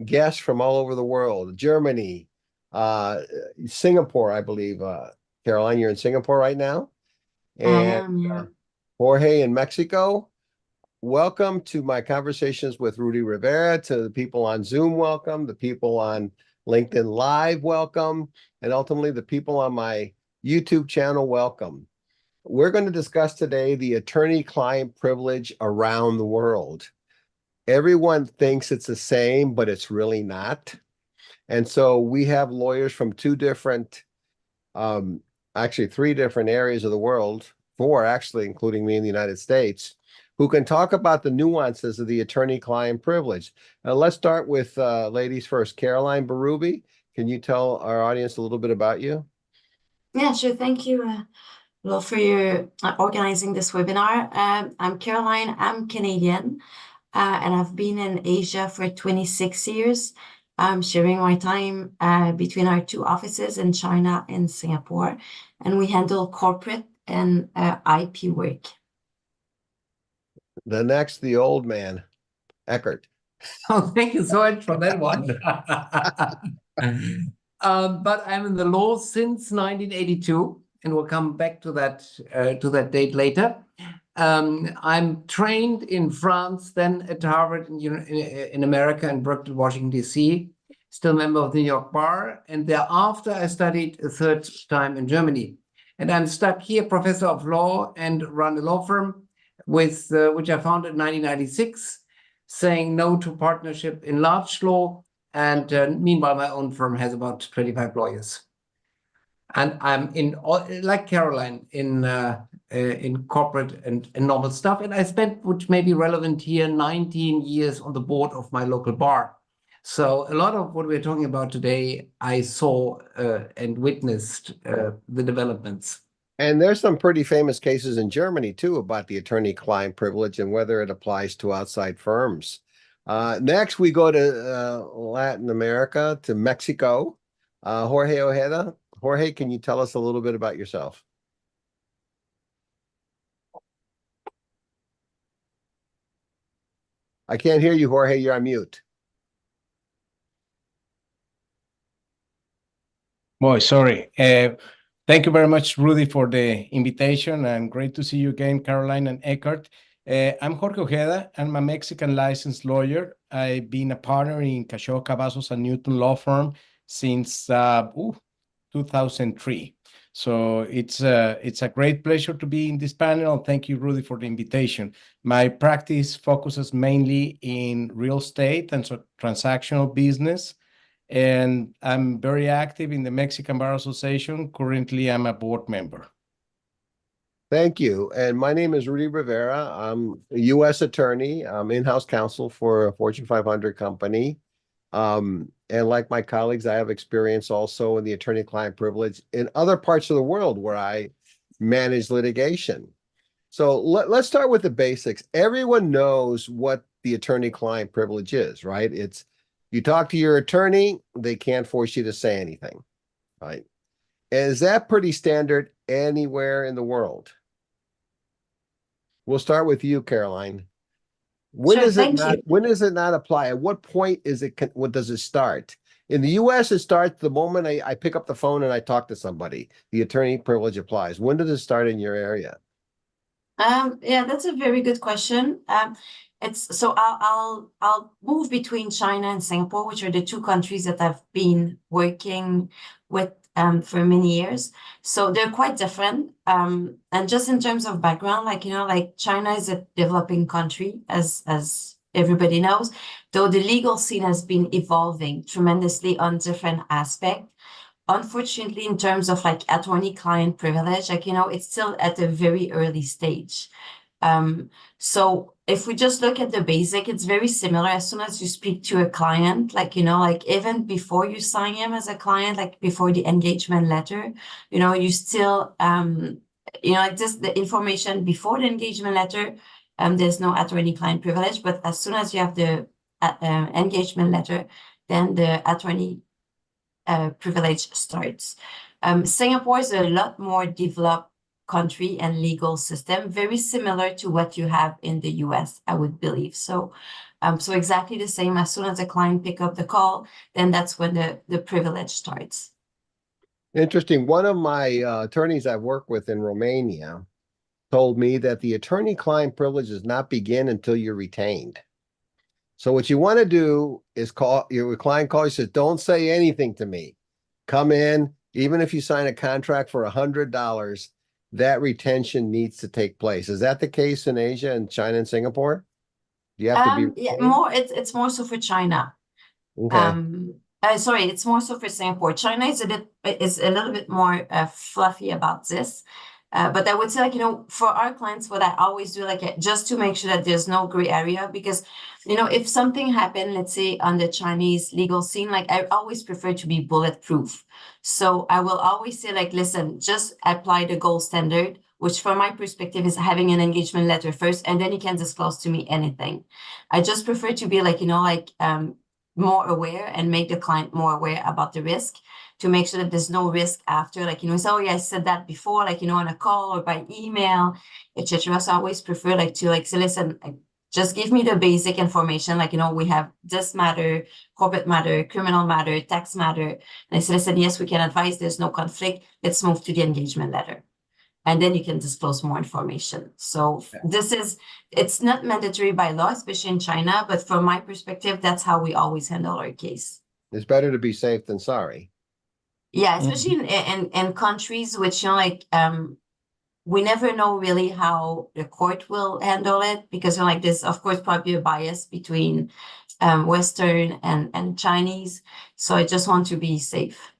guests from all over the world, Germany, Singapore, I believe. Caroline, you're in Singapore right now, I and am, yeah. Jorge in Mexico. Welcome to my conversations with Rudy Rivera. To the people on Zoom, welcome. The people on LinkedIn Live, welcome. And ultimately, the people on my YouTube channel, welcome. We're going to discuss today the attorney-client privilege around the world. Everyone thinks it's the same, but it's really not. And so we have lawyers from actually three different areas of the world, four actually, including me in the United States, who can talk about the nuances of the attorney-client privilege. Let's start with ladies first. Caroline Berube, can you tell our audience a little bit about you? Yeah, sure. Thank you, Lo, for your organizing this webinar. I'm Caroline. I'm Canadian, and I've been in Asia for 26 years, sharing my time between our two offices in China and Singapore, and we handle corporate and IP work. The next, the old man, Eckert. Oh, thank you so much for that one. But I'm in the law since 1982, and we'll come back to that date later. I'm trained in France, then at Harvard in America, and Berkeley, Washington, D.C., still a member of the New York Bar, and thereafter I studied a third time in Germany. And I'm stuck here, professor of law, and run a law firm which I founded in 1996, saying no to partnership in large law. And meanwhile, my own firm has about 25 lawyers. And I'm like Caroline, in corporate and normal stuff. And I spent, which may be relevant here, 19 years on the board of my local bar. So a lot of what we're talking about today, I saw and witnessed the developments. And there's some pretty famous cases in Germany, too, about the attorney-client privilege and whether it applies to outside firms. Next, we go to Latin America, to Mexico. Jorge Ojeda. Jorge, can you tell us a little bit about yourself? I can't hear you, Jorge. You're on mute. Boy, sorry. Thank you very much, Rudy, for the invitation, and great to see you again, Caroline and Eckert. I'm Jorge Ojeda. I'm a Mexican licensed lawyer. I've been a partner in Cachot, Cavazos, and Newton law firm since 2003. So it's a great pleasure to be in this panel. Thank you, Rudy, for the invitation. My practice focuses mainly in real estate and transactional business, and I'm very active in the Mexican Bar Association. Currently, I'm a board member. Thank you. And my name is Rudy Rivera. I'm a U.S. attorney. I'm in-house counsel for a Fortune 500 company. And like my colleagues, I have experience also in the attorney-client privilege in other parts of the world where I manage litigation. So let's start with the basics. Everyone knows what the attorney-client privilege is, right? It's you talk to your attorney, they can't force you to say anything, right? And is that pretty standard anywhere in the world? We'll start with you, Caroline. When Sure, does it thank not, you. when does it not apply? At what point is it, what does it start? In the US, it starts the moment I pick up the phone and I talk to somebody. The attorney privilege applies. When does it start in your area? Yeah, that's a very good question. I'll move between China and Singapore, which are the two countries that I've been working with for many years. So they're quite different. And just in terms of background, like China is a developing country, as everybody knows, though the legal scene has been evolving tremendously on different aspects. Unfortunately, in terms of like attorney-client privilege, it's still at a very early stage. So if we just look at the basic, it's very similar. As soon as you speak to a client, like even before you sign him as a client, like before the engagement letter, you still, just the information before the engagement letter, there's no attorney-client privilege. But as soon as you have the engagement letter, then the attorney privilege starts. Singapore is a lot more developed country and legal system, very similar to what you have in the US, I would believe. So So exactly the same, as soon as the client pick up the call, then that's when the privilege starts. Interesting. One of my attorneys I've worked with in Romania told me that the attorney-client privilege does not begin until you're retained. So what you want to do is call your client, call you, says, don't say anything to me. Come in, even if you sign a contract for $100, that retention needs to take place. Is that the case in Asia and China and Singapore? Do you have to be Yeah, retained? it's more so for China. Okay. Sorry, it's more so for Singapore. China is a little bit more fluffy about this. But I would say, like, for our clients, what I always do, like, just to make sure that there's no gray area, because, if something happened, let's say on the Chinese legal scene, like, I always prefer to be bulletproof. So I will always say, like, listen, just apply the gold standard, which from my perspective is having an engagement letter first, and then you can disclose to me anything. I just prefer to be like, more aware and make the client more aware about the risk, to make sure that there's no risk after, like, say, oh yeah, I said that before, like, on a call or by email, etc. So I always prefer, like, to, like, say, listen, just give me the basic information, like, we have this matter, corporate matter, criminal matter, tax matter. And I said, listen, yes, we can advise, there's no conflict, let's move to the engagement letter. And then you can disclose more information. So it's not mandatory by law, especially in China, but from my perspective, that's how we always handle our case. It's better to be safe than sorry. Yeah, especially in countries which, we never know really how the court will handle it, because, like, there's, of course, probably a bias between Western and Chinese. So I just want to be safe.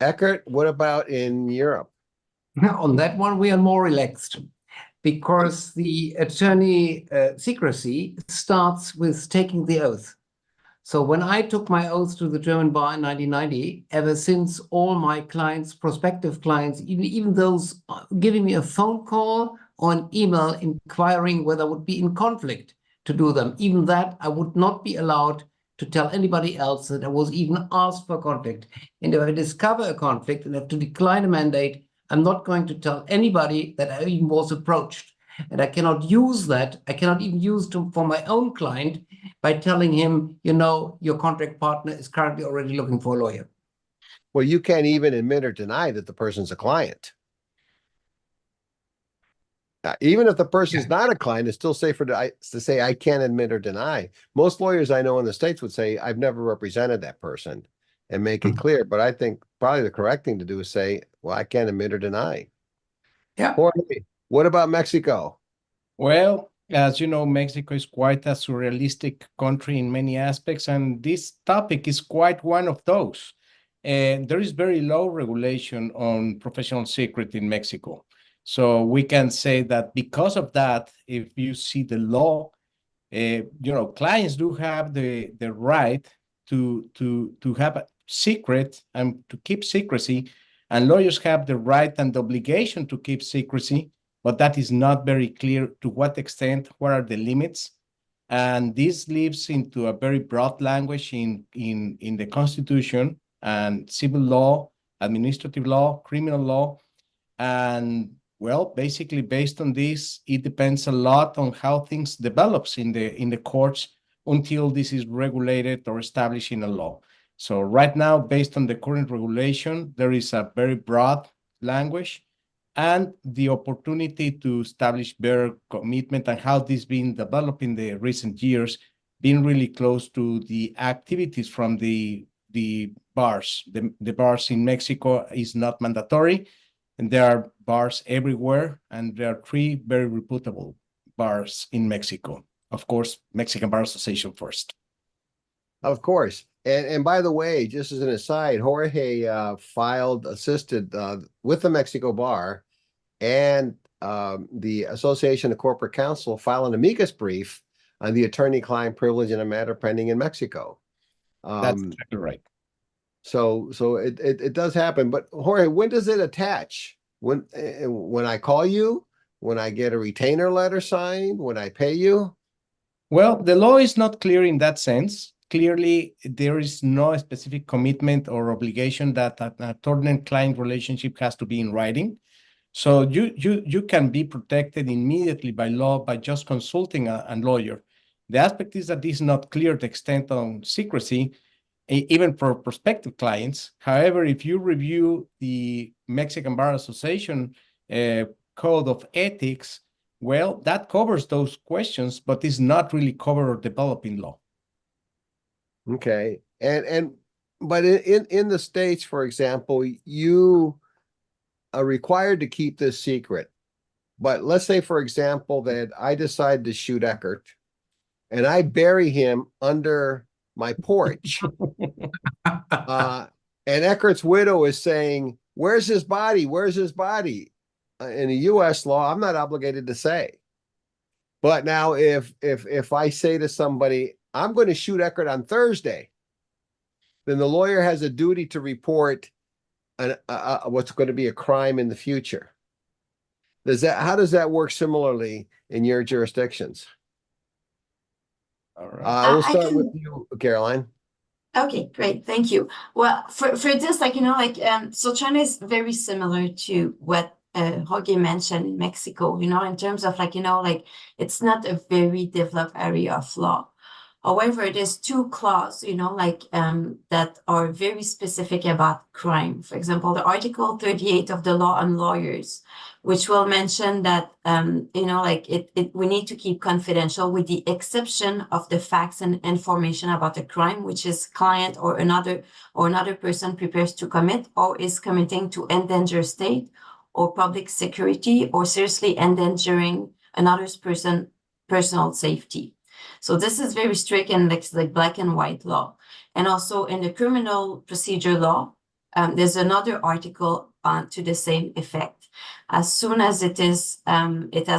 Eckert, what about in Europe? On that one, we are more relaxed because the attorney secrecy starts with taking the oath. So when I took my oath to the German bar in 1990, ever since, all my clients, prospective clients, even those giving me a phone call or an email inquiring whether I would be in conflict to do them, even that I would not be allowed to tell anybody else that I was even asked for conflict. And if I discover a conflict and have to decline a mandate, I'm not going to tell anybody that I even was approached. And I cannot use that. I cannot even use it for my own client by telling him, your contract partner is currently already looking for a lawyer. Well, you can't even admit or deny that the person's a client. Even if the person's not a client, it's still safer to say, I can't admit or deny. Most lawyers I know in the States would say, I've never represented that person, and make it clear. But I think probably the correct thing to do is say, well, I can't admit or deny. Yeah. Jorge, what about Mexico? Well, as you know, Mexico is quite a surrealistic country in many aspects, and this topic is quite one of those. And there is very low regulation on professional secret in Mexico. So we can say that because of that, if you see the law, clients do have the right to have a secret and to keep secrecy, and lawyers have the right and the obligation to keep secrecy, but that is not very clear to what extent, what are the limits. And this leads into a very broad language in the Constitution and civil law, administrative law, criminal law. And well, basically based on this, it depends a lot on how things develops in the courts until this is regulated or established in a law. So right now, based on the current regulation, there is a very broad language and the opportunity to establish better commitment, and how this been developed in the recent years, being really close to the activities from the bars. The bars in Mexico is not mandatory, and there are bars everywhere, and there are 3 very reputable bars in Mexico. Of course, Mexican Bar Association first. Of course. And by the way, just as an aside, Jorge assisted with the Mexico Bar and the Association of Corporate Counsel file an amicus brief on the attorney-client privilege in a matter pending in Mexico. That's exactly right. So it does happen. But Jorge, when does it attach? When I call you? When I get a retainer letter signed? When I pay you? Well, the law is not clear in that sense. Clearly, there is no specific commitment or obligation that an attorney-client relationship has to be in writing. So you can be protected immediately by law by just consulting a lawyer. The aspect is that it's not clear the extent of secrecy, even for prospective clients. However, if you review the Mexican Bar Association Code of Ethics, well, that covers those questions, but is not really covered or developed in law. Okay. But in the States, for example, you are required to keep this secret. But let's say, for example, that I decide to shoot Eckert and I bury him under my porch. And Eckert's widow is saying, "Where's his body? Where's his body?" In the US law, I'm not obligated to say. But now if I say to somebody, "I'm going to shoot Eckert on Thursday," then the lawyer has a duty to report what's going to be a crime in the future. How does that work similarly in your jurisdictions? All right. We'll start with you, Caroline. Okay, great. Thank you. Well, for this, so China is very similar to what Jorge mentioned in Mexico, in terms of it's not a very developed area of law. However, there's two clauses, that are very specific about crime. For example, the Article 38 of the Law on Lawyers, which will mention that, we need to keep confidential with the exception of the facts and information about a crime, which is client or another person prepares to commit or is committing to endanger state or public security or seriously endangering another's personal safety. So this is very strict and like black and white law. And also in the criminal procedure law, there's another article to the same effect. As soon as it has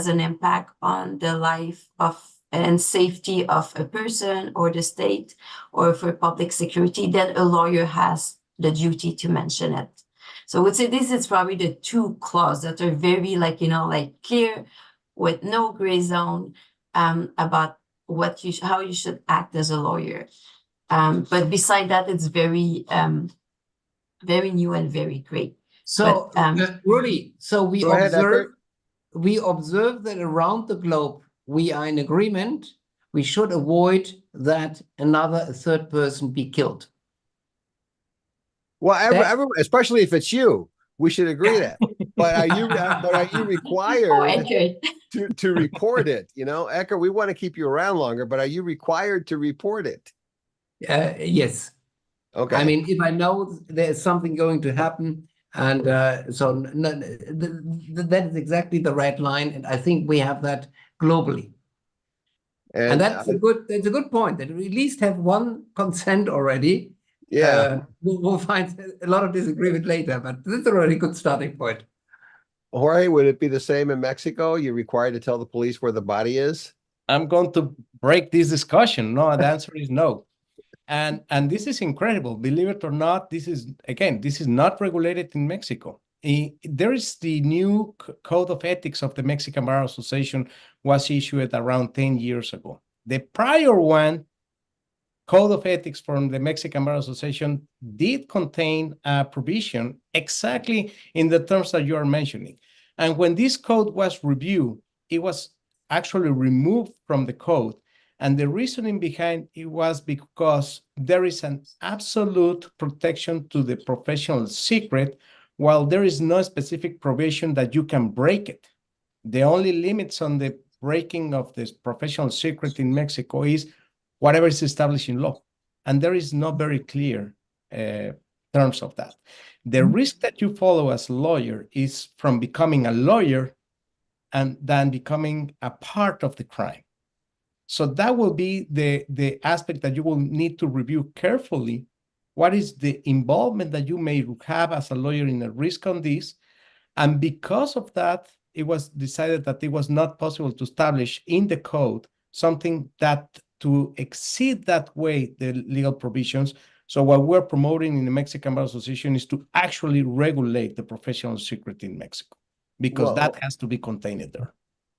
an impact on the life of and safety of a person or the state or for public security, then a lawyer has the duty to mention it. So I would say this is probably the two clauses that are very clear with no gray zone about how you should act as a lawyer. But beside that, it's very very new and very great. So, Rudy, we observe that around the globe, we are in agreement. We should avoid that a third person be killed. Well, especially if it's you, we should agree that. But are you required to report it? Eckert, we want to keep you around longer, but are you required to report it? Yes. Okay. I mean, if I know there's something going to happen, and that is exactly the red line, and I think we have that globally. And that's a good point. That we at least have one consent already. Yeah. We'll find a lot of disagreement later, but this is already a good starting point. Jorge, would it be the same in Mexico? You're required to tell the police where the body is? I'm going to break this discussion. No, the answer is no. And this is incredible. Believe it or not, this is not regulated in Mexico. There is the new Code of Ethics of the Mexican Bar Association was issued around 10 years ago. The prior one, Code of Ethics from the Mexican Bar Association, did contain a provision exactly in the terms that you are mentioning. And when this code was reviewed, it was actually removed from the code. And the reasoning behind it was because there is an absolute protection to the professional secret, while there is no specific provision that you can break it. The only limits on the breaking of this professional secret in Mexico is whatever is established in law. And there is no very clear terms of that. The risk that you follow as a lawyer is from becoming a lawyer and then becoming a part of the crime. So that will be the aspect that you will need to review carefully. What is the involvement that you may have as a lawyer in a risk on this? And because of that, it was decided that it was not possible to establish in the code something that to exceed that way the legal provisions. So what we're promoting in the Mexican Bar Association is to actually regulate the professional secret in Mexico, because that has to be contained there.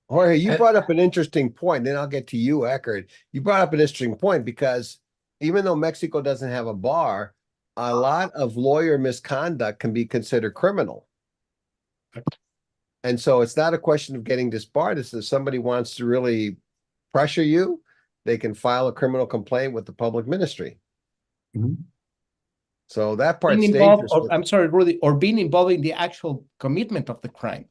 Jorge, you brought up an interesting point. Then I'll get to you, Eckert. You brought up an interesting point because even though Mexico doesn't have a bar, a lot of lawyer misconduct can be considered criminal. And so it's not a question of getting disbarred. It's if somebody wants to really pressure you, they can file a criminal complaint with the public ministry. Mhm. So that part's Being involved, dangerous. or I'm sorry, Rudy, or being involved in the actual commitment of the crime.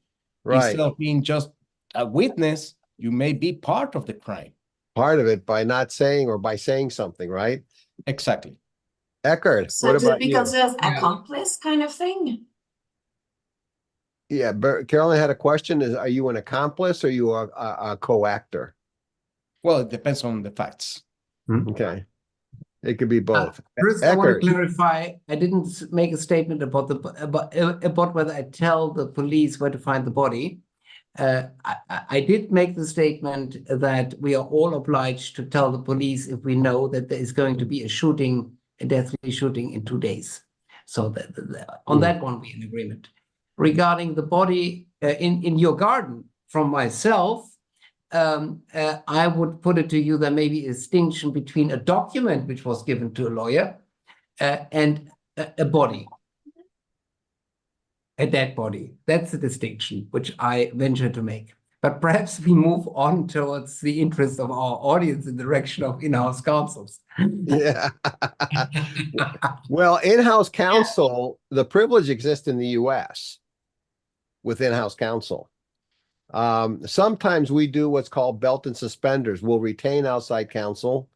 Right. Instead of being just a witness, you may be part of the crime. Part of it by not saying or by saying something, right? Exactly. Eckert, So what to about be you? considered as Yeah. accomplice kind of thing? Yeah, Carolyn had a question. Are you an accomplice or you are a co-actor? Well, it depends on the facts. Okay. It could be both. First, I want to Eckert, clarify, I didn't make a statement about about whether I tell the police where to find the body. I did make the statement that we are all obliged to tell the police if we know that there is going to be a shooting, a deathly shooting in 2 days. So on that one, we're in agreement. Regarding the body in your garden, from myself, I would put it to you, there may be a distinction between a document which was given to a lawyer and a body, a dead body. That's the distinction which I venture to make. But perhaps we move on towards the interest of our audience in the direction of in-house counsels. yeah. Well, in-house counsel, the privilege exists in the US with in-house counsel. Sometimes we do what's called belt and suspenders. We'll retain outside counsel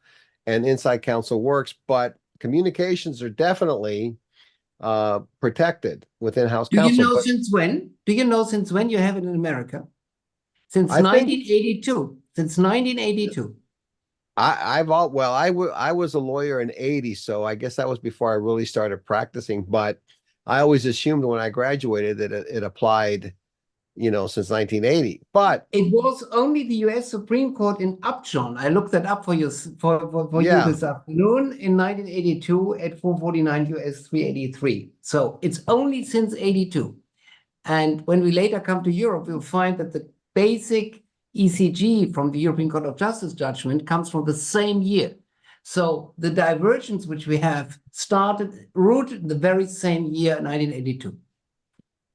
and inside counsel works, but communications are definitely protected with in-house Do you counsel. know But since when? Do you know since when you have it in America? Since I think- 1982. Since 1982. I was a lawyer in 80, so I guess that was before I really started practicing, but I always assumed when I graduated that it applied, since 1980. But It was only the US Supreme Court in Upjohn. I looked that up for you Yeah. you this afternoon in 1982 at 449 US 383. So it's only since 82. And when we later come to Europe, we'll find that the basic ECG from the European Court of Justice judgment comes from the same year. So the divergence which we have rooted in the very same year, 1982.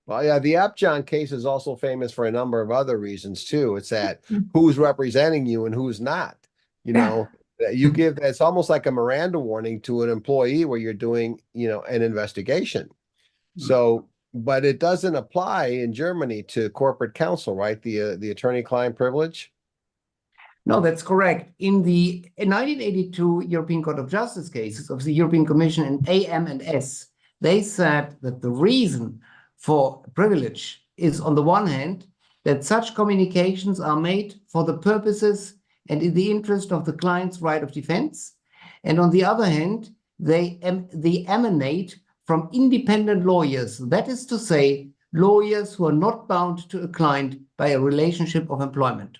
Well, yeah, the Upjohn case is also famous for a number of other reasons too. It's that who's representing you and who's not. That you give, it's almost like a Miranda warning to an employee where you're doing, an investigation. So, but it doesn't apply in Germany to corporate counsel, right? The attorney-client privilege. No, that's correct. In 1982 European Court of Justice cases of the European Commission in AM and S, they said that the reason for privilege is, on the one hand, that such communications are made for the purposes and in the interest of the client's right of defense, and on the other hand, they emanate from independent lawyers. That is to say, lawyers who are not bound to a client by a relationship of employment.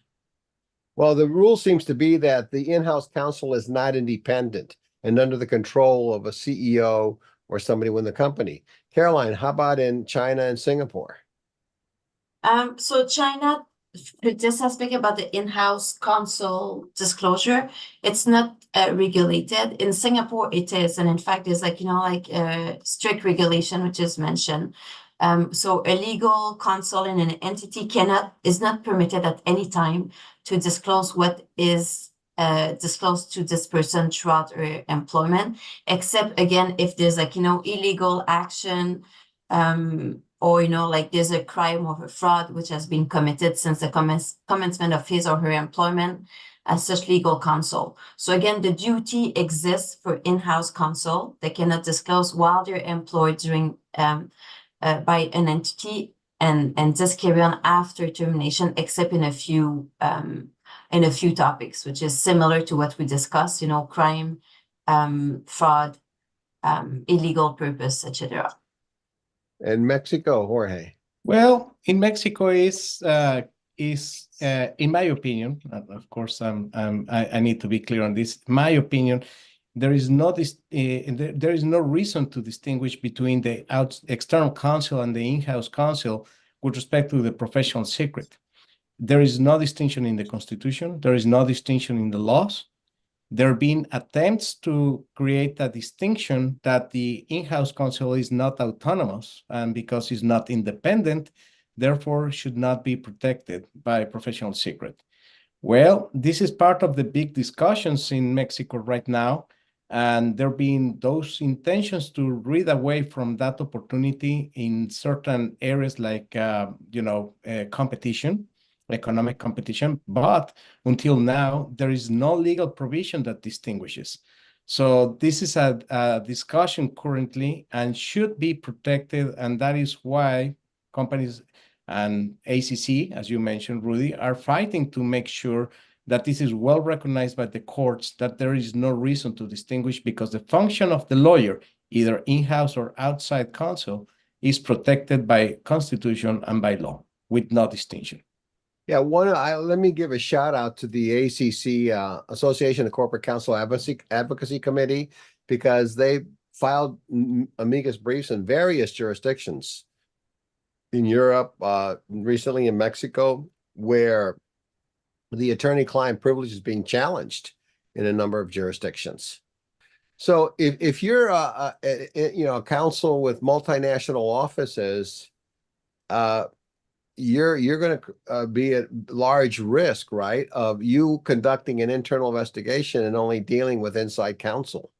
Well, the rule seems to be that the in-house counsel is not independent and under the control of a CEO or somebody within the company. Caroline, how about in China and Singapore? So China, this aspect about the in-house counsel disclosure, it's not regulated. In Singapore, it is, and in fact, there's strict regulation which is mentioned. So a legal counsel in an entity is not permitted at any time to disclose what is disclosed to this person throughout her employment, except again if there's illegal action, or there's a crime or a fraud which has been committed since the commencement of his or her employment as such legal counsel. So again, the duty exists for in-house counsel. They cannot disclose while they're employed during by an entity and just carry on after termination, except in a few topics, which is similar to what we discussed, crime, fraud, illegal purpose, etc. And Mexico, Jorge. Well, in Mexico is in my opinion, and of course, I need to be clear on this. My opinion, there is no reason to distinguish between the external counsel and the in-house counsel with respect to the professional secret. There is no distinction in the Constitution. There is no distinction in the laws. There have been attempts to create a distinction that the in-house counsel is not autonomous, and because it's not independent, therefore should not be protected by professional secret. Well, this is part of the big discussions in Mexico right now, and there being those intentions to read away from that opportunity in certain areas like, competition, economic competition. But until now, there is no legal provision that distinguishes. So this is a discussion currently and should be protected, and that is why companies and ACC, as you mentioned, Rudy, are fighting to make sure that this is well recognized by the courts, that there is no reason to distinguish, because the function of the lawyer, either in-house or outside counsel, is protected by Constitution and by law with no distinction. Yeah, let me give a shout out to the ACC, Association of Corporate Counsel Advocacy Committee, because they filed amicus briefs in various jurisdictions in Europe, recently in Mexico, where the attorney-client privilege is being challenged in a number of jurisdictions. So if you're a counsel with multinational offices, you're going to be at large risk, right, of you conducting an internal investigation and only dealing with inside counsel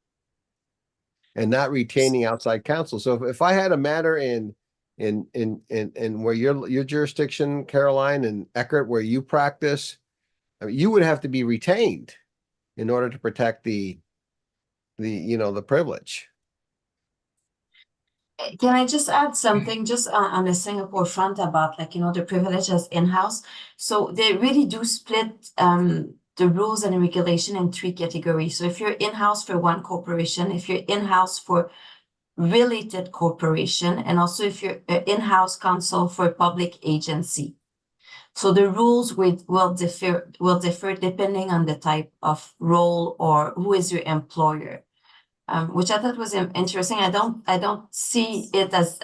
and not retaining outside counsel. So if I had a matter in where your jurisdiction, Caroline, and Eckert, where you practice, I mean, you would have to be retained in order to protect the privilege. Can I just add something just on the Singapore front about the privilege as in-house? So they really do split the rules and regulation in three categories. So if you're in-house for one corporation, if you're in-house for related corporation, and also if you're in-house counsel for a public agency. So the rules will differ depending on the type of role or who is your employer, which I thought was interesting. I don't see it as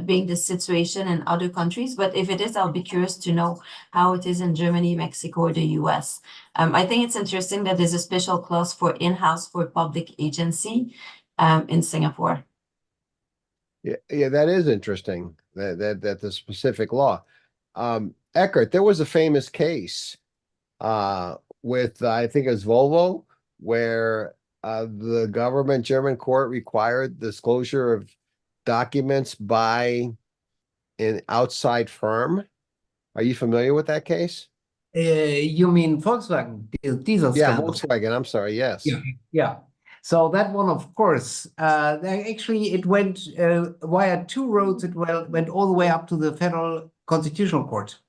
being the situation in other countries, but if it is, I'll be curious to know how it is in Germany, Mexico, or the US. I think it's interesting that there's a special clause for in-house for public agency in Singapore. Yeah, that is interesting. That the specific law. Eckert, there was a famous case with I think it was Volvo, where the government German court required disclosure of documents by an outside firm. Are you familiar with that case? You mean Volkswagen diesel Yeah, scandal? Volkswagen. I'm sorry. Yes. Yeah. So that one, of course, actually it went via two roads. It went all the way up to the Federal Constitutional Court.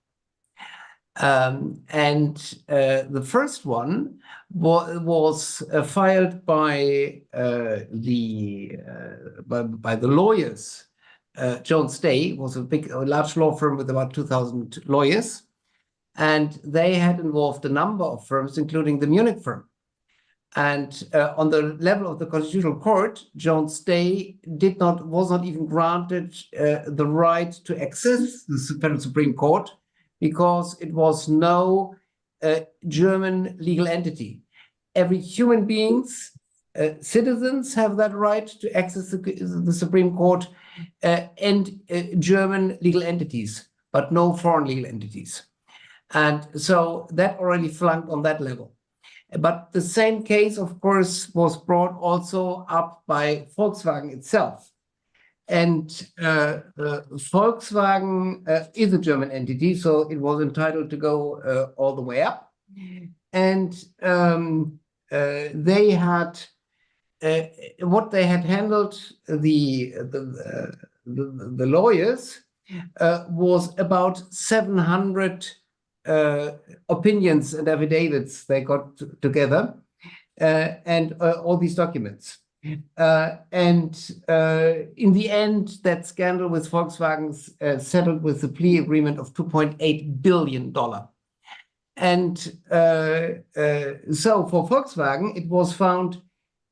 And the first one was filed by the lawyers. Jones Day was a large law firm with about 2,000 lawyers, and they had involved a number of firms, including the Munich firm. And on the level of the Constitutional Court, Jones Day was not even granted the right to access the Federal Supreme Court, because it was no German legal entity. Every human beings, citizens have that right to access the Supreme Court, and German legal entities, but no foreign legal entities. And so that already flunked on that level. But the same case, of course, was brought also up by Volkswagen itself. And Volkswagen is a German entity, so it was entitled to go all the way up. And they had what they had handled the lawyers was about 700 opinions and affidavits they got together, and all these documents. And in the end, that scandal with Volkswagen settled with a plea agreement of $2.8 billion. And so for Volkswagen, it was found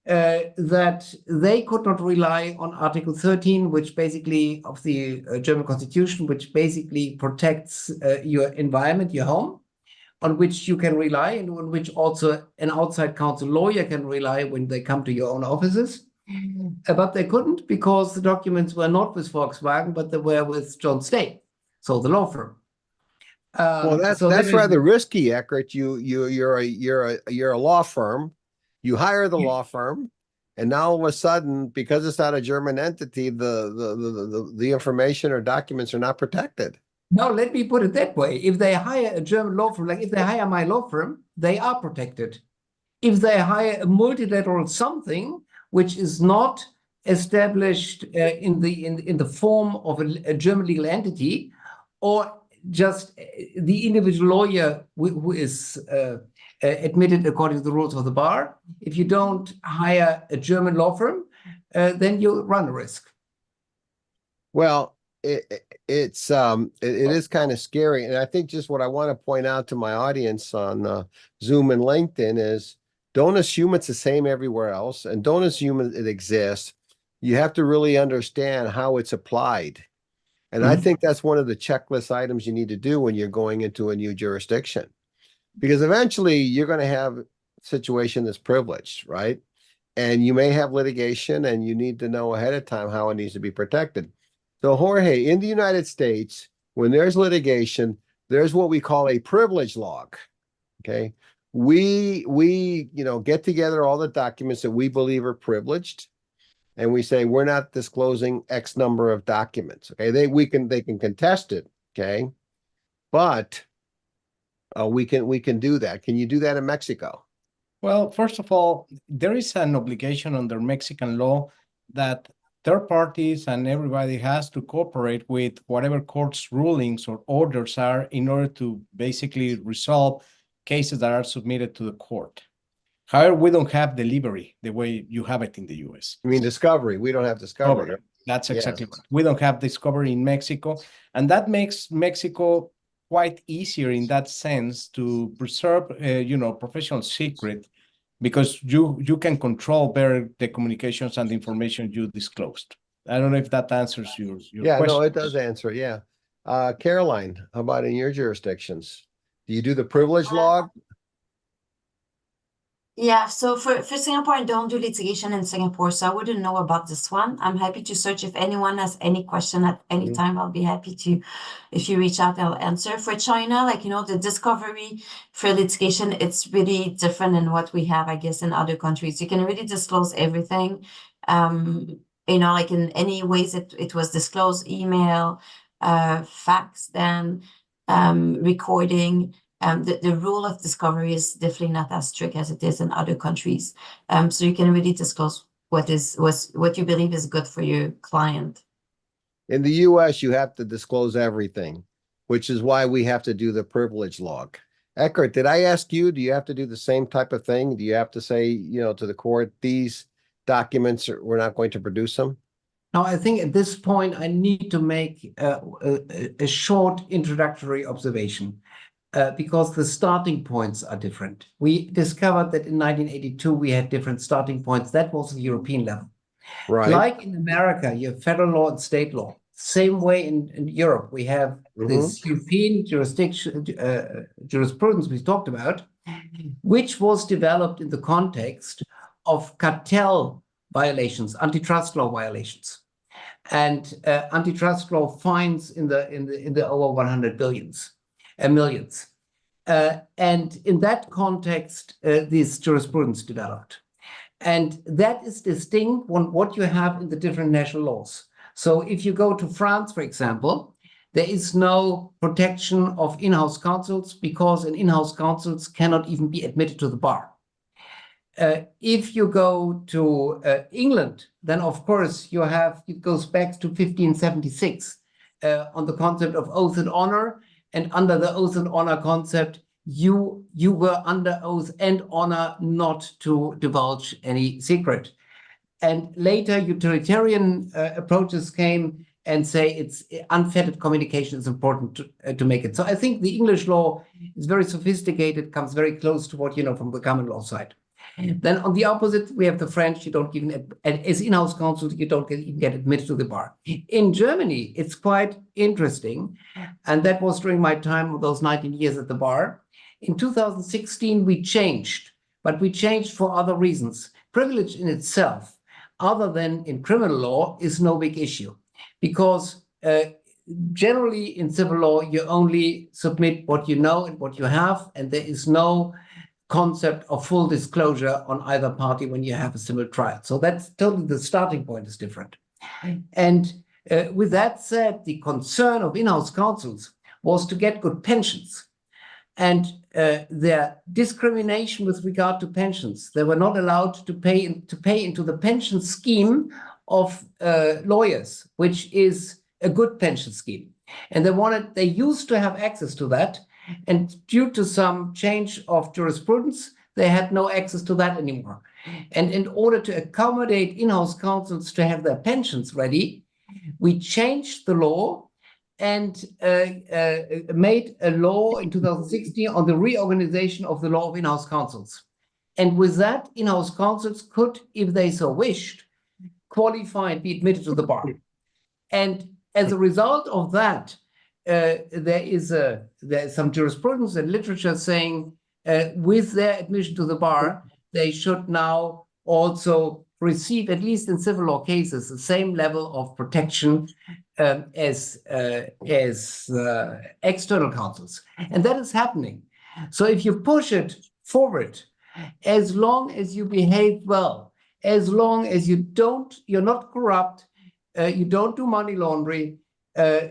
that they could not rely on Article 13, which basically of the German Constitution, which basically protects your environment, your home, on which you can rely, and on which also an outside counsel lawyer can rely when they come to your own offices. But they couldn't, because the documents were not with Volkswagen, but they were with Jones Day, so the law firm. Well, that's So there is rather risky, Eckert. You're a law firm. You hire the law firm, and now all of a sudden, because it's not a German entity, the information or documents are not protected. no, let me put it that way. If they hire a German law firm, like if they hire my law firm, they are protected. If they hire a multilateral something which is not established in the form of a German legal entity, or just the individual lawyer who is admitted according to the rules of the bar, if you don't hire a German law firm, then you run a risk. Well, it is kind of scary, and I think just what I want to point out to my audience on Zoom and LinkedIn is don't assume it's the same everywhere else, and don't assume it exists. You have to really understand how it's applied. And I think that's one of the checklist items you need to do when you're going into a new jurisdiction, because eventually you're going to have a situation that's privileged, right? And you may have litigation, and you need to know ahead of time how it needs to be protected. So Jorge, in the United States, when there's litigation, there's what we call a privilege log. Okay. We get together all the documents that we believe are privileged, and we say we're not disclosing X number of documents. Okay. They can contest it. Okay. But we can do that. Can you do that in Mexico? Well, first of all, there is an obligation under Mexican law that third parties and everybody has to cooperate with whatever court's rulings or orders are in order to basically resolve cases that are submitted to the court. However, we don't have delivery the way you have it in the US. I mean, discovery. We don't have discovery. That's exactly Yes. right. We don't have discovery in Mexico, and that makes Mexico quite easier in that sense to preserve, professional secret, because you can control better the communications and the information you disclosed. I don't know if that answers your Yeah, question. no, it does answer. Yeah. Caroline, how about in your jurisdictions? Do you do the privilege log? Yeah, so for Singapore, I don't do litigation in Singapore, so I wouldn't know about this one. I'm happy to search. If anyone has any question at any time, I'll be happy to, if you reach out, I'll answer. For China, the discovery for litigation, it's really different than what we have, I guess, in other countries. You can really disclose everything. In any ways it was disclosed, email, fax, then recording. The rule of discovery is definitely not as strict as it is in other countries. So you can really disclose what you believe is good for your client. In the US, you have to disclose everything, which is why we have to do the privilege log. Eckert, did I ask you, do you have to do the same type of thing? Do you have to say, to the court, these documents, we're not going to produce them? Now, I think at this point, I need to make a short introductory observation. Because the starting points are different. We discovered that in 1982, we had different starting points. That was the European level. Right. Like in America, you have federal law and state law. Same way in Europe, we have this European jurisprudence we talked about, which was developed in the context of cartel violations, antitrust law violations. And antitrust law fines in the over 100 millions. And in that context, this jurisprudence developed. And that is distinct from what you have in the different national laws. So if you go to France, for example, there is no protection of in-house counsels because in-house counsels cannot even be admitted to the bar. If you go to England, then of course it goes back to 1576 on the concept of oath and honor. And under the oath and honor concept, you were under oath and honor not to divulge any secret. And later, utilitarian approaches came and say it's unfettered communication is important to make it. So I think the English law is very sophisticated, comes very close to what you know from the common law side. Then on the opposite, we have the French. You don't even, as in-house counsel, you don't even get admitted to the bar. In Germany, it's quite interesting. And that was during my time of those 19 years at the bar. In 2016, we changed, but we changed for other reasons. Privilege in itself, other than in criminal law, is no big issue because generally in civil law, you only submit what you know and what you have, and there is no concept of full disclosure on either party when you have a civil trial. So that's totally, the starting point is different. And with that said, the concern of in-house counsels was to get good pensions. And their discrimination with regard to pensions, they were not allowed to pay into the pension scheme of lawyers, which is a good pension scheme. And they used to have access to that. And due to some change of jurisprudence, they had no access to that anymore. And in order to accommodate in-house counsels to have their pensions ready, we changed the law and made a law in 2016 on the reorganization of the law of in-house counsels. And with that, in-house counsels could, if they so wished, qualify and be admitted to the bar. And as a result of that, there is some jurisprudence and literature saying with their admission to the bar, they should now also receive, at least in civil law cases, the same level of protection as external counsels. And that is happening. So if you push it forward, as long as you behave well, as long as you're not corrupt, you don't do money laundering,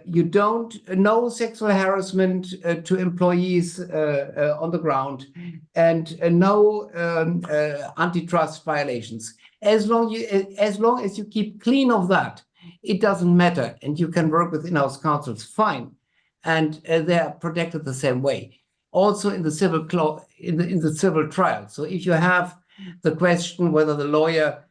you don't no sexual harassment to employees on the ground, and no antitrust violations. As long as you keep clean of that, it doesn't matter, and you can work with in-house counsels fine, and they are protected the same way. Also in the civil in the civil trial. So if you have the question whether the lawyer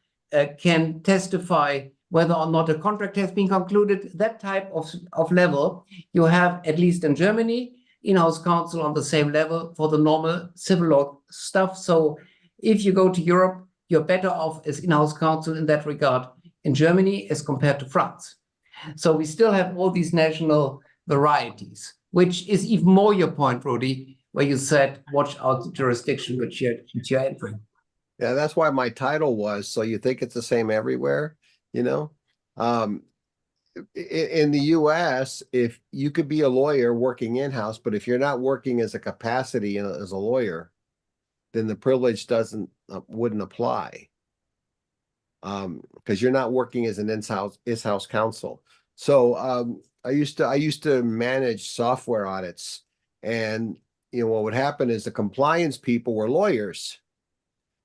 can testify whether or not a contract has been concluded, that type of level, you have, at least in Germany, in-house counsel on the same level for the normal civil law stuff. So if you go to Europe, you're better off as in-house counsel in that regard in Germany as compared to France. So we still have all these national varieties, which is even more your point, Rudy, where you said, watch out the jurisdiction which you're entering. Yeah, that's why my title was, so you think it's the same everywhere, you know? In the US, if you could be a lawyer working in-house, but if you're not working as a capacity as a lawyer, then the privilege wouldn't apply. Because you're not working as an in-house counsel. So I used to manage software audits, and what would happen is the compliance people were lawyers,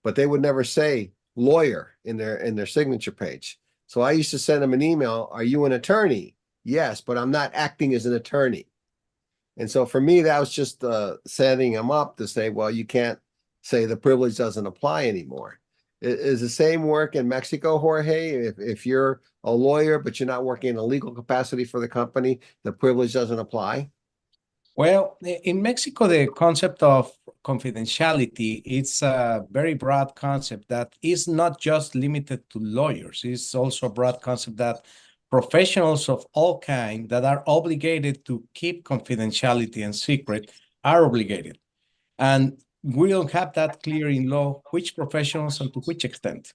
but they would never say lawyer in their signature page. So I used to send them an email, are you an attorney? Yes, but I'm not acting as an attorney. And so for me, that was just setting them up to say, well, you can't say the privilege doesn't apply anymore. Is the same work in Mexico, Jorge? If you're a lawyer, but you're not working in a legal capacity for the company, the privilege doesn't apply? Well, in Mexico, the concept of confidentiality, it's a very broad concept that is not just limited to lawyers. It's also a broad concept that professionals of all kinds that are obligated to keep confidentiality and secret are obligated. And we don't have that clear in law, which professionals and to which extent.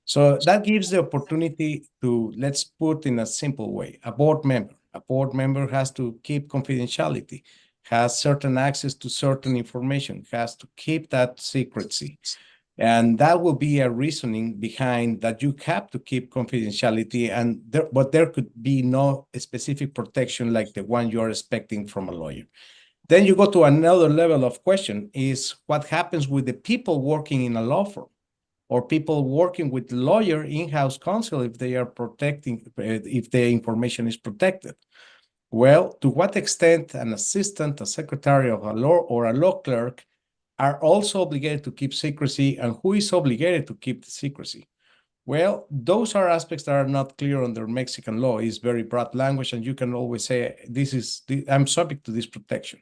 So that gives the opportunity to, let's put in a simple way, a board member. A board member has to keep confidentiality, has certain access to certain information, has to keep that secrecy. And that will be a reasoning behind that you have to keep confidentiality, but there could be no specific protection like the one you're expecting from a lawyer. Then you go to another level of question is what happens with the people working in a law firm or people working with lawyer in-house counsel if they are if the information is protected. Well, to what extent an assistant, a secretary of a law or a law clerk are also obligated to keep secrecy, and who is obligated to keep the secrecy? Well, those are aspects that are not clear under Mexican law. It's very broad language, and you can always say, I'm subject to this protection.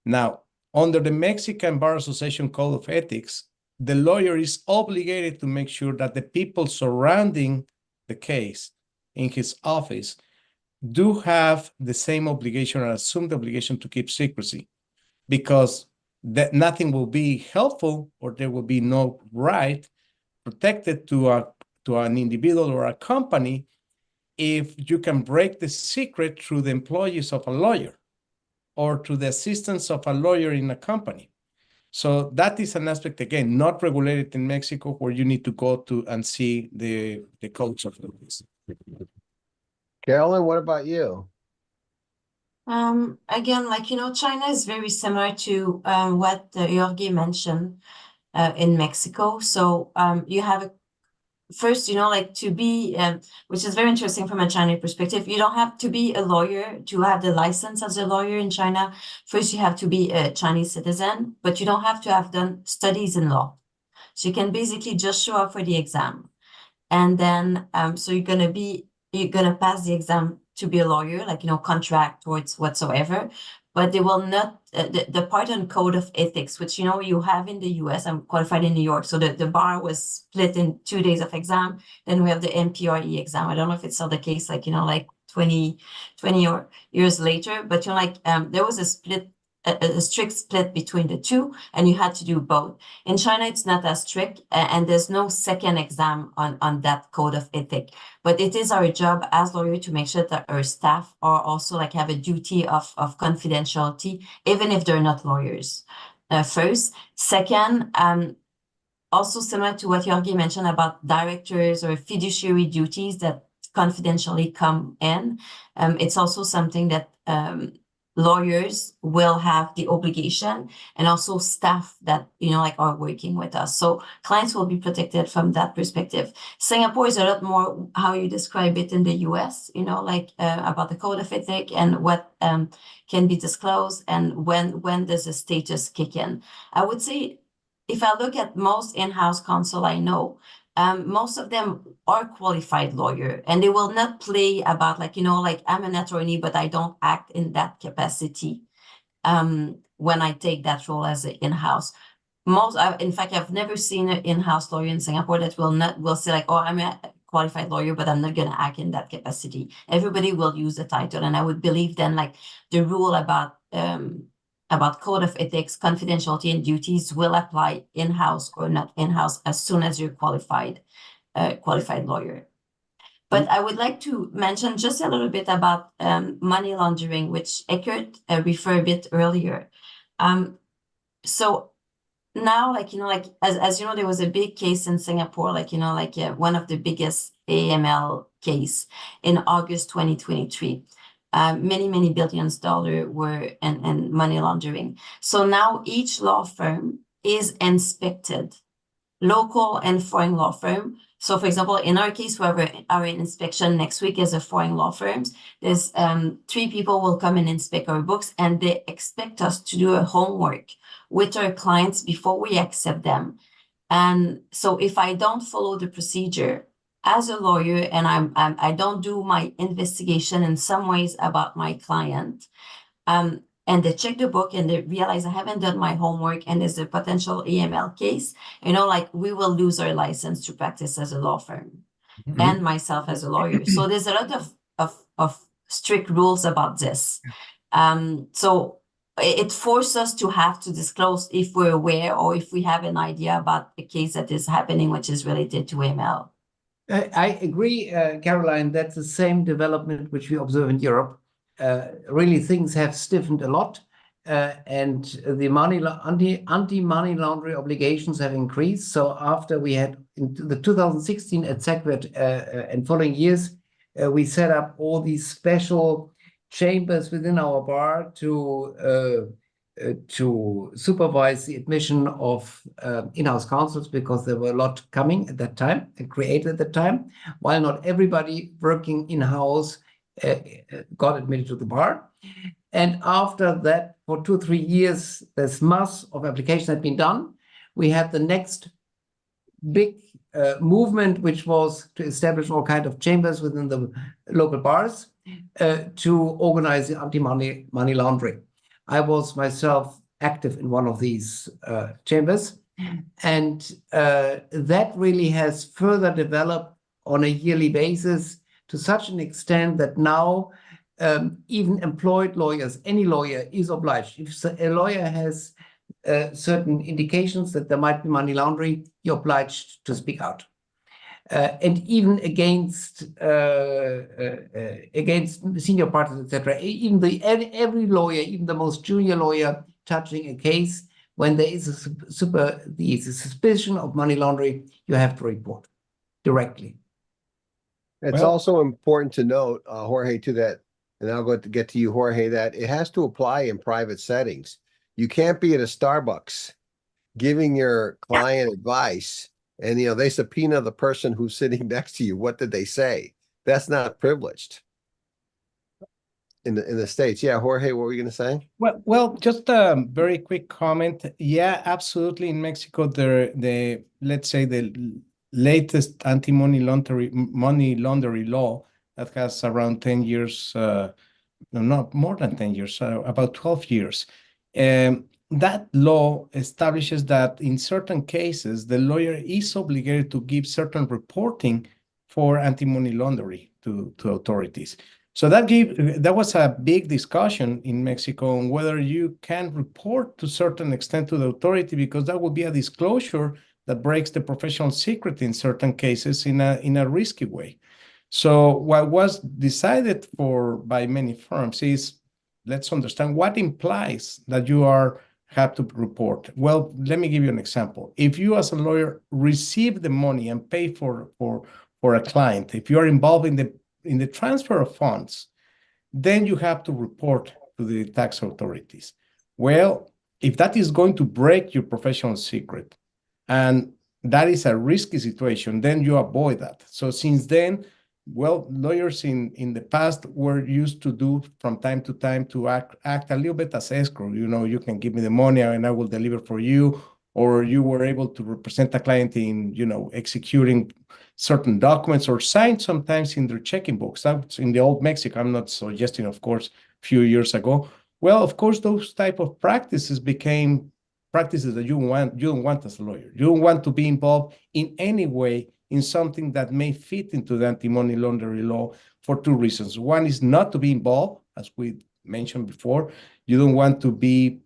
Now, under the Mexican Bar Association Code of Ethics, the lawyer is obligated to make sure that the people surrounding the case in his office do have the same obligation or assumed obligation to keep secrecy, because that nothing will be helpful or there will be no right protected to an individual or a company if you can break the secret through the employees of a lawyer or to the assistance of a lawyer in a company. So that is an aspect, again, not regulated in Mexico, where you need to go to and see the codes of the business. Carolyn, what about you? Again, like, China is very similar to what Jorge mentioned in Mexico. So you have first, like to be, which is very interesting from a Chinese perspective, you don't have to be a lawyer to have the license as a lawyer in China. First, you have to be a Chinese citizen, but you don't have to have done studies in law. So you can basically just show up for the exam. And then, so you're gonna pass the exam to be a lawyer, like, contract towards whatsoever. But they will not, the part on code of ethics, which, you have in the US, I'm qualified in New York. So the bar was split in 2 days of exam. Then we have the MPRE exam. I don't know if it's still the case, like, like 20 years later, but, there was a strict split between the two, and you had to do both. In China, it's not as strict, and there's no second exam on that code of ethic. But it is our job as lawyers to make sure that our staff are also like have a duty of confidentiality, even if they're not lawyers. First. Second, also similar to what Jorge mentioned about directors or fiduciary duties that confidentially come in, it's also something that lawyers will have the obligation, and also staff that, are working with us. So clients will be protected from that perspective. Singapore is a lot more how you describe it in the US, about the code of ethics and what can be disclosed and when does the status kick in. I would say, if I look at most in-house counsel I know, most of them are qualified lawyer, and they will not play about I'm an attorney, but I don't act in that capacity when I take that role as an in-house. In fact, I've never seen an in-house lawyer in Singapore that will say oh, I'm a qualified lawyer, but I'm not going to act in that capacity. Everybody will use the title, and I would believe then the rule about code of ethics, confidentiality, and duties will apply in-house or not in-house as soon as you're qualified lawyer. But I would like to mention just a little bit about money laundering, which Eckert referred a bit earlier. So now, as you know, there was a big case in Singapore, one of the biggest AML case in August 2023. Many billions dollars were in money laundering. So now each law firm is inspected, local and foreign law firm. So for example, in our case, we have our inspection next week as a foreign law firms. There's 3 people will come and inspect our books, and they expect us to do a homework with our clients before we accept them. And so if I don't follow the procedure as a lawyer, and I don't do my investigation in some ways about my client, and they check the book and they realize I haven't done my homework and there's a potential AML case, we will lose our license to practice as a law firm and myself as a lawyer. So there's a lot of strict rules about this. So it forces us to have to disclose if we're aware or if we have an idea about a case that is happening, which is related to AML. I agree, Caroline, that's the same development which we observe in Europe. Really, things have stiffened a lot, and the anti-money laundering obligations have increased. So after we had in the 2016 at SECRET and following years, we set up all these special chambers within our bar to supervise the admission of in-house counsels, because there were a lot coming at that time and created at that time, while not everybody working in-house got admitted to the bar. And after that, for 2 or 3 years, this mass of application had been done. We had the next big movement, which was to establish all kinds of chambers within the local bars to organize the anti-money laundering. I was myself active in one of these chambers, and that really has further developed on a yearly basis to such an extent that now even employed lawyers, any lawyer is obliged. If a lawyer has certain indications that there might be money laundering, you're obliged to speak out. and even against senior partners, etc. Even every lawyer, even the most junior lawyer, touching a case when there is a suspicion of money laundering, you have to report directly. It's Well- also important to note, Jorge, to that, and I'll get to you, Jorge, that it has to apply in private settings. You can't be at a Starbucks giving your client advice and, they subpoena the person who's sitting next to you. What did they say? That's not privileged in the States. Yeah, Jorge, what were you going to say? Well, just a very quick comment. Yeah, absolutely. In Mexico, let's say the latest anti-money laundering law that has around 10 years, no, not more than 10 years, about 12 years. That law establishes that in certain cases, the lawyer is obligated to give certain reporting for anti-money laundering to authorities. So that was a big discussion in Mexico on whether you can report to a certain extent to the authority, because that would be a disclosure that breaks the professional secret in certain cases in a risky way. So what was decided by many firms is, let's understand what implies that you have to report. Well, let me give you an example. If you as a lawyer receive the money and pay for a client, if you are involved in the transfer of funds, then you have to report to the tax authorities. Well, if that is going to break your professional secret, and that is a risky situation, then you avoid that. So since then, well, lawyers in the past were used to do from time to time to act a little bit as escrow. You can give me the money and I will deliver for you, or you were able to represent a client in, executing certain documents or sign sometimes in their checking books. That's in the old Mexico. I'm not suggesting, of course, a few years ago. Well, of course, those type of practices became practices that you don't want as a lawyer. You don't want to be involved in any way in something that may fit into the anti-money laundering law for two reasons. One is not to be involved, as we mentioned before. You don't want to be,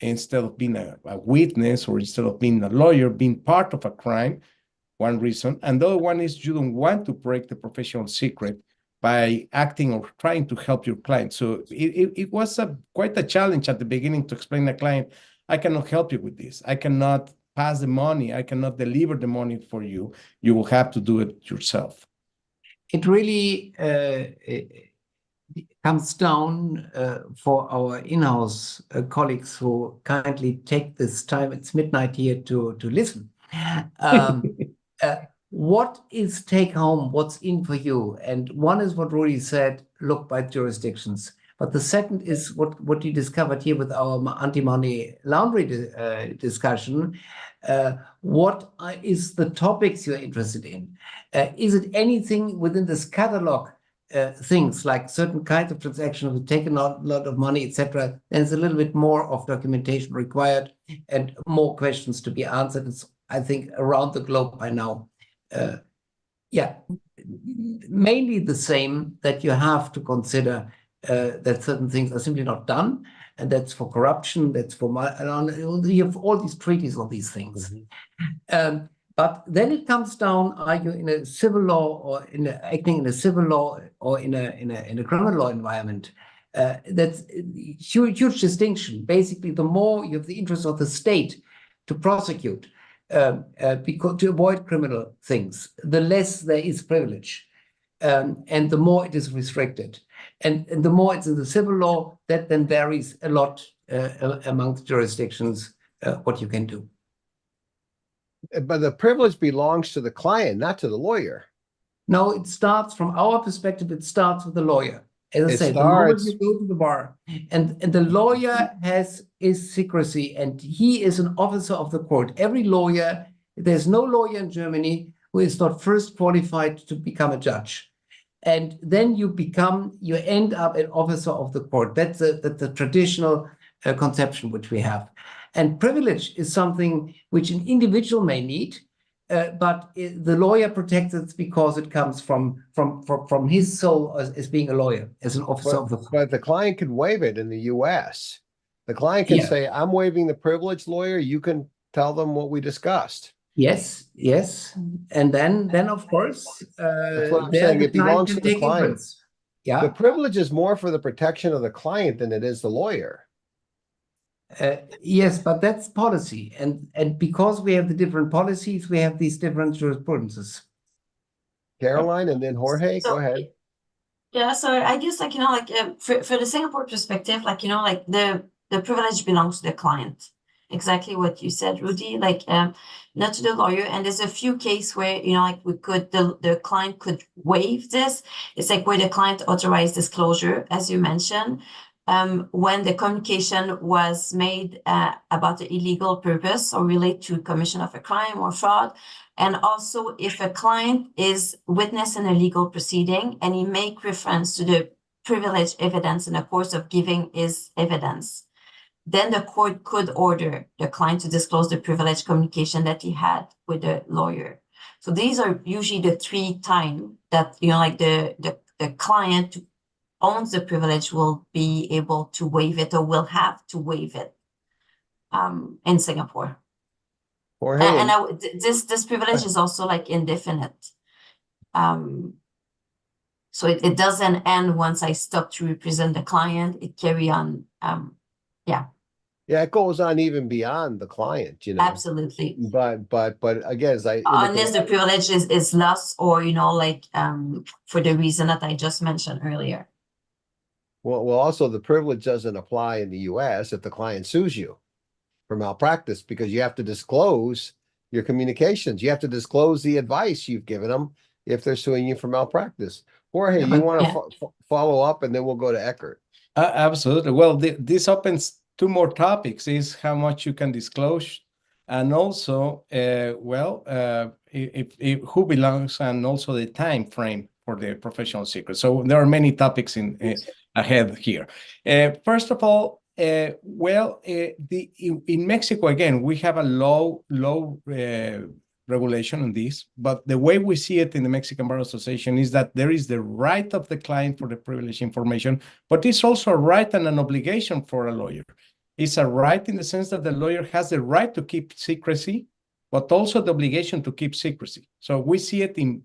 instead of being a witness or instead of being a lawyer, being part of a crime, one reason. And the other one is you don't want to break the professional secret by acting or trying to help your client. So it was quite a challenge at the beginning to explain to a client, I cannot help you with this. I cannot pass the money. I cannot deliver the money for you. You will have to do it yourself. It really comes down for our in-house colleagues who kindly take this time. It's midnight here to listen. What is take home? What's in for you? And one is what Rudy said, look by jurisdictions. But the second is what you discovered here with our anti-money laundering discussion. What is the topics you're interested in? Is it anything within this catalog, things like certain kinds of transactions will take a lot of money, etc. There's a little bit more of documentation required and more questions to be answered. It's, I think, around the globe by now. Mainly the same, that you have to consider that certain things are simply not done, and that's for corruption, that's for you have all these treaties on these things. Mm-hmm. But then it comes down: are you in a civil law or acting in a civil law or in a criminal law environment? That's a huge distinction. Basically, the more you have the interest of the state to prosecute, because to avoid criminal things, the less there is privilege, and the more it is restricted. And the more it's in the civil law, that then varies a lot amongst jurisdictions, what you can do. But the privilege belongs to the client, not to the lawyer. No, it starts from our perspective, it starts with the lawyer. As I said, the moment you go to the bar, and the lawyer is secrecy, and he is an officer of the court. Every lawyer, there's no lawyer in Germany who is not first qualified to become a judge. And then you end up an officer of the court. That's the traditional conception which we have. And privilege is something which an individual may need, but the lawyer protects it because it comes from his soul as being a lawyer, as an officer of the court. But the client can waive it in the US. The client can say, I'm waiving the privilege, lawyer. You can tell them what we discussed. Yes, yes. And then of course, That's what I'm there saying. the It client belongs can to the take client. inference. The Yeah. privilege is more for the protection of the client than it is the lawyer. Yes, but that's policy. And because we have the different policies, we have these different jurisprudences. Caroline and then Jorge, go So, ahead. yeah, so I guess like, like for the Singapore perspective, like, like the privilege belongs to the client. Exactly what you said, Rudy, like not to the lawyer. And there's a few cases where, like we could, the client could waive this. It's like where the client authorized disclosure, as you mentioned, when the communication was made about the illegal purpose or relate to commission of a crime or fraud. And also if a client is witness in a legal proceeding and he make reference to the privileged evidence in the course of giving his evidence, then the court could order the client to disclose the privileged communication that he had with the lawyer. So these are usually the 3 times that, like the client who owns the privilege will be able to waive it or will have to waive it in Singapore. Jorge, And this privilege is also like indefinite. So it doesn't end once I stop to represent the client. It carry on. Yeah, it goes on even beyond the client, absolutely. But again, as Unless the privilege is lost or, like for the reason that I just mentioned earlier. well, also the privilege doesn't apply in the US if the client sues you for malpractice, because you have to disclose your communications. You have to disclose the advice you've given them if they're suing you for malpractice. Jorge, you want to follow up and then we'll go to Eckert. Absolutely. Well, this opens 2 more topics: is how much you can disclose, and also, if who belongs, and also the time frame for the professional secret. So there are many topics ahead here. First of all, in Mexico, again, we have a low regulation on this, but the way we see it in the Mexican Bar Association is that there is the right of the client for the privileged information, but it's also a right and an obligation for a lawyer. It's a right in the sense that the lawyer has the right to keep secrecy, but also the obligation to keep secrecy. So we see it in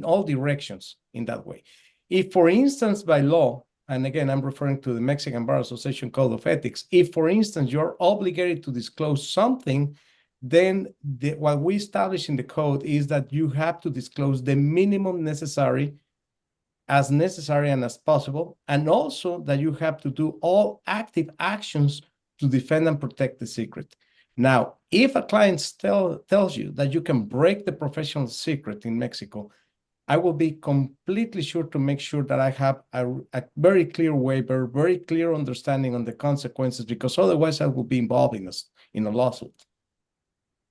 all directions in that way. If, for instance, by law, and again, I'm referring to the Mexican Bar Association Code of Ethics, if, for instance, you're obligated to disclose something, then what we establish in the code is that you have to disclose the minimum necessary and as possible, and also that you have to do all active actions to defend and protect the secret. Now, if a client tells you that you can break the professional secret in Mexico, I will be completely sure to make sure that I have a very clear waiver, very clear understanding on the consequences, because otherwise I will be involved in a lawsuit.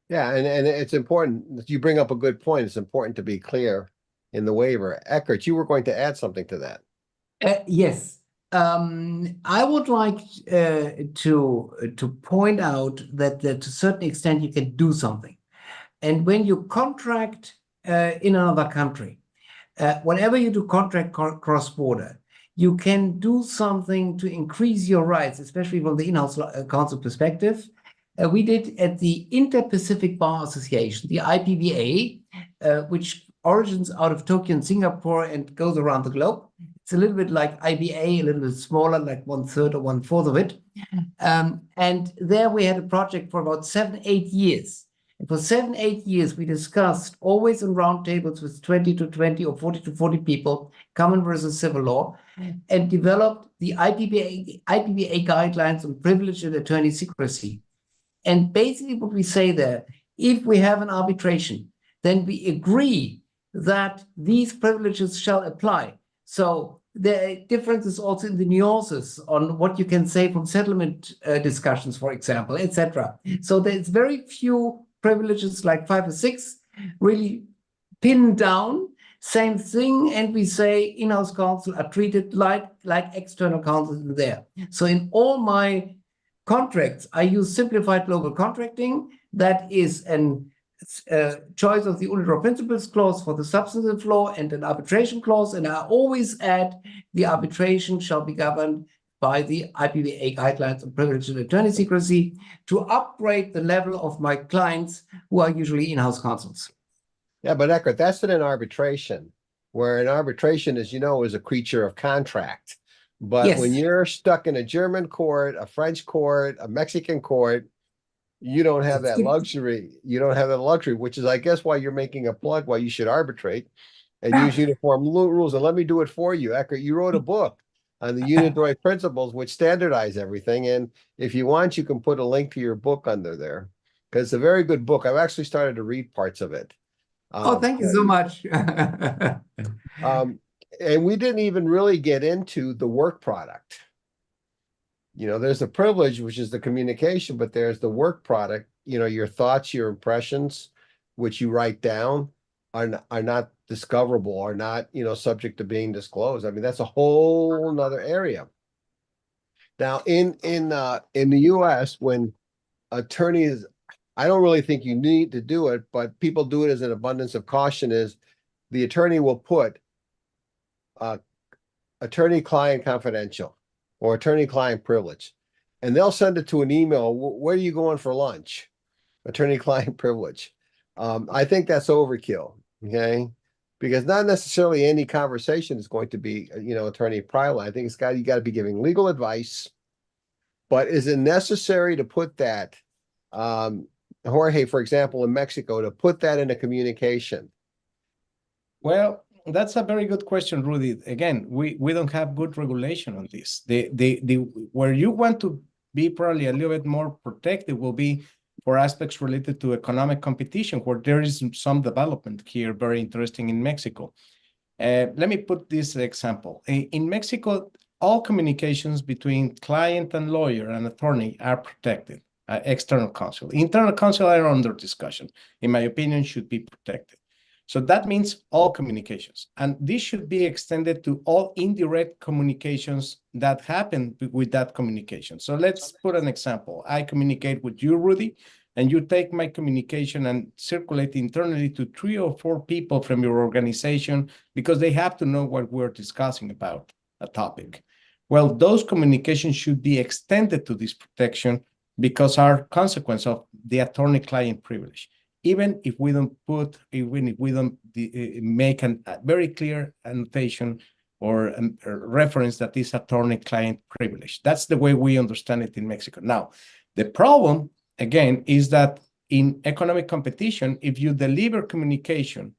Yeah, and it's important. You bring up a good point. It's important to be clear in the waiver. Eckert, you were going to add something to that. Yes. I would like to point out that to a certain extent you can do something. And when you contract in another country, whenever you do contract cross-border, you can do something to increase your rights, especially from the in-house counsel perspective. We did at the Inter-Pacific Bar Association, the IPBA, which origins out of Tokyo and Singapore and goes around the globe. It's a little bit like IBA, a little bit smaller, like 1/3 or 1/4 of it. And there we had a project for about 7-8 years. And for 7-8 years, we discussed always in roundtables with 20 to 20 or 40 to 40 people, common versus civil law, and developed the IPBA guidelines on privilege and attorney secrecy. And basically what we say there, if we have an arbitration, then we agree that these privileges shall apply. So there are differences also in the nuances on what you can say from settlement discussions, for example, etc. So there's very few privileges, like 5 or 6, really pinned down. Same thing, and we say in-house counsel are treated like external counsel there. So in all my contracts, I use simplified global contracting. That is an choice of the unilateral principles clause for the substantive law and an arbitration clause. And I always add the arbitration shall be governed by the IPVA guidelines on privilege and attorney secrecy to upgrade the level of my clients who are usually in-house counsels. Yeah, but Eckert, that's in an arbitration, where an arbitration, as you know, is a creature of contract. But when Yes. you're stuck in a German court, a French court, a Mexican court, you don't have that luxury. You don't have that luxury, which is, I guess, why you're making a plug, why you should arbitrate and use uniform rules. And let me do it for you, Eckert. You wrote a book on the unitary principles, which standardize everything. And if you want, you can put a link to your book under there, because it's a very good book. I've actually started to read parts of it. Oh, thank you so much. And we didn't even really get into the work product. You know, there's the privilege, which is the communication, but there's the work product. You know, your thoughts, your impressions, which you write down, are not discoverable, are not, you know, subject to being disclosed. I mean, that's a whole nother area. Now, in the US, when attorneys, I don't really think you need to do it, but people do it as an abundance of caution, is the attorney will put attorney-client confidential or attorney-client privilege, and they'll send it to an email. Where are you going for lunch? Attorney-client privilege. I think that's overkill, okay? Because not necessarily any conversation is going to be, you know, attorney private. I think you got to be giving legal advice. But is it necessary to put that, Jorge, for example, in Mexico, to put that in a communication? Well, that's a very good question, Rudy. Again, we don't have good regulation on this. Where you want to be probably a little bit more protective will be for aspects related to economic competition, where there is some development here, very interesting in Mexico. Let me put this example. In Mexico, all communications between client and lawyer and attorney are protected. External counsel. Internal counsel are under discussion. In my opinion, should be protected. So that means all communications. And this should be extended to all indirect communications that happen with that communication. So let's put an example. I communicate with you, Rudy, and you take my communication and circulate internally to 3 or 4 people from your organization because they have to know what we're discussing about a topic. Well, those communications should be extended to this protection because are consequence of the attorney-client privilege. Even if we don't make a very clear annotation or a reference that is attorney-client privilege. That's the way we understand it in Mexico. Now, the problem, again, is that in economic competition, if you deliver communication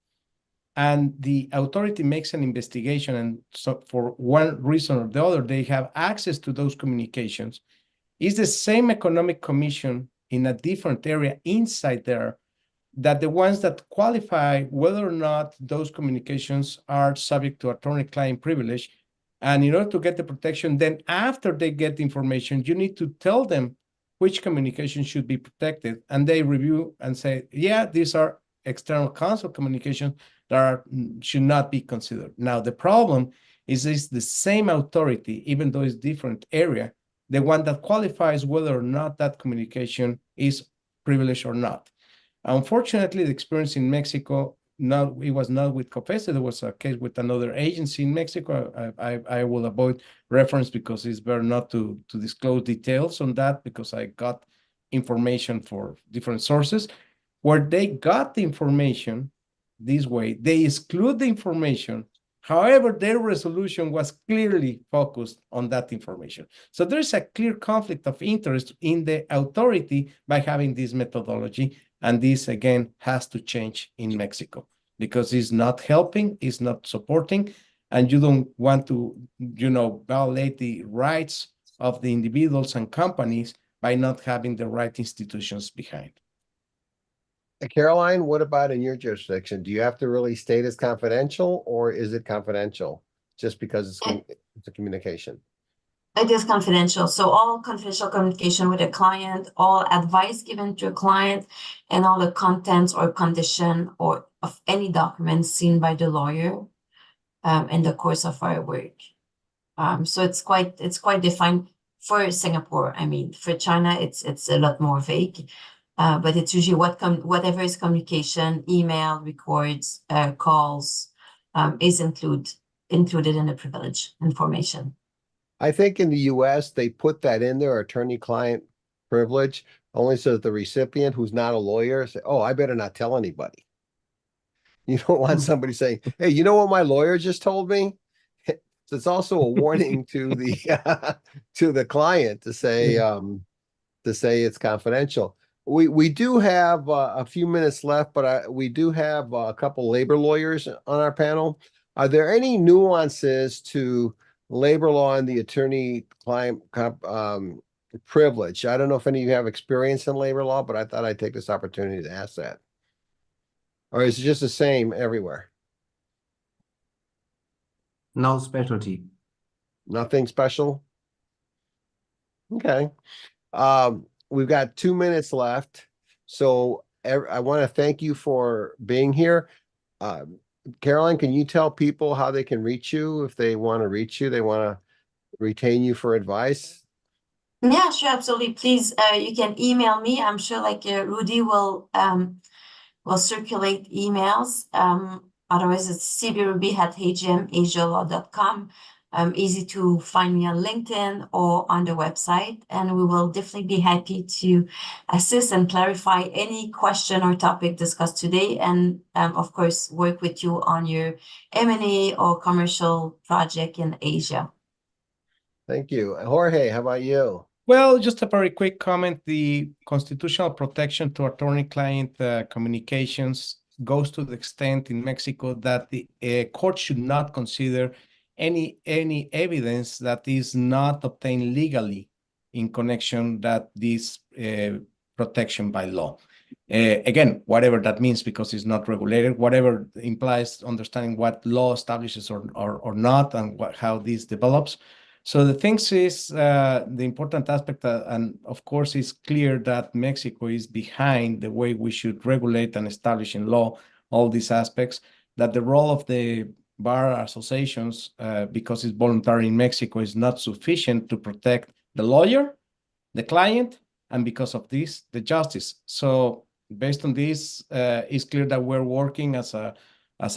and the authority makes an investigation, and so for one reason or the other, they have access to those communications, it's the same economic commission in a different area inside there that the ones that qualify whether or not those communications are subject to attorney-client privilege. And in order to get the protection, then after they get the information, you need to tell them which communication should be protected. And they review and say, yeah, these are external counsel communications that should not be considered. Now, the problem is it's the same authority, even though it's different area, the one that qualifies whether or not that communication is privileged or not. Unfortunately, the experience in Mexico, it was not with COFECE. There was a case with another agency in Mexico. I will avoid reference because it's better not to disclose details on that because I got information for different sources where they got the information this way. They exclude the information. However, their resolution was clearly focused on that information. So there's a clear conflict of interest in the authority by having this methodology. And this, again, has to change in Mexico because it's not helping, it's not supporting, and you don't want to, violate the rights of the individuals and companies by not having the right institutions behind. Caroline, what about in your jurisdiction? Do you have to really state as confidential, or is it confidential just because it's a communication? It is confidential. So all confidential communication with a client, all advice given to a client, and all the contents or condition or of any documents seen by the lawyer in the course of our work. So it's quite defined for Singapore. I mean, for China, it's a lot more vague. But it's usually whatever is communication, email, records, calls, is included in the privilege information. I think in the US, they put that in there, attorney-client privilege, only so that the recipient who's not a lawyer say, oh, I better not tell anybody. You don't want somebody saying, hey, you know what my lawyer just told me? So it's also a warning to the to the client to say it's confidential. We do have a few minutes left, but we do have a couple labor lawyers on our panel. Are there any nuances to labor law and the attorney-client privilege? I don't know if any of you have experience in labor law, but I thought I'd take this opportunity to ask that. Or is it just the same everywhere? No specialty. Nothing special? Okay. We've got 2 minutes left. So I want to thank you for being here. Caroline, can you tell people how they can reach you if they want to reach you, they want to retain you for advice? Yeah, sure, absolutely. Please, you can email me. I'm sure like Rudy will circulate emails. Otherwise it's cbruby@agmasialaw.com. Easy to find me on LinkedIn or on the website, and we will definitely be happy to assist and clarify any question or topic discussed today, and of course work with you on your M&A or commercial project in Asia. Thank you. Jorge, how about you? Well, just a very quick comment. The constitutional protection to attorney-client communications goes to the extent in Mexico that the court should not consider any evidence that is not obtained legally in connection that this protection by law. Again, whatever that means, because it's not regulated, whatever implies understanding what law establishes or not, and how this develops. So the things is the important aspect, and of course, it's clear that Mexico is behind the way we should regulate and establish in law all these aspects, that the role of the bar associations, because it's voluntary in Mexico, is not sufficient to protect the lawyer, the client, and because of this, the justice. So based on this, it's clear that we're working as a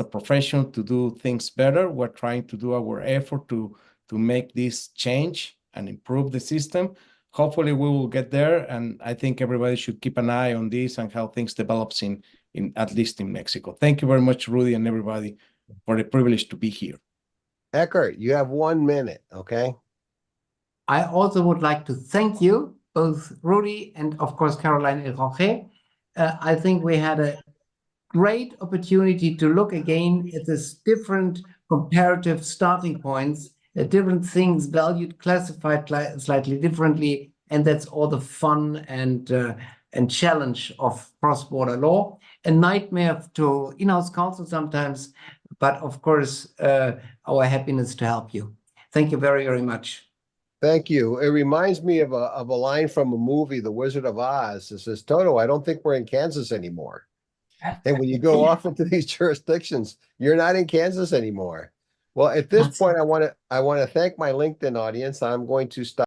profession to do things better. We're trying to do our effort to make this change and improve the system. Hopefully we will get there, and I think everybody should keep an eye on this and how things develops in at least in Mexico. Thank you very much, Rudy, and everybody, for the privilege to be here. Eckert, you have 1 minute, okay? I also would like to thank you, both Rudy and of course Caroline and Jorge. I think we had a great opportunity to look again at this different comparative starting points, different things valued, classified slightly differently, and that's all the fun and challenge of cross-border law. A nightmare to in-house counsel sometimes, but of course our happiness to help you. Thank you very, very much. Thank you. It reminds me of a line from a movie, The Wizard of Oz. It says, Toto, I don't think we're in Kansas anymore. And when you go off into these jurisdictions, you're not in Kansas anymore. Well, at this point, I want to thank my LinkedIn audience. I'm going to stop.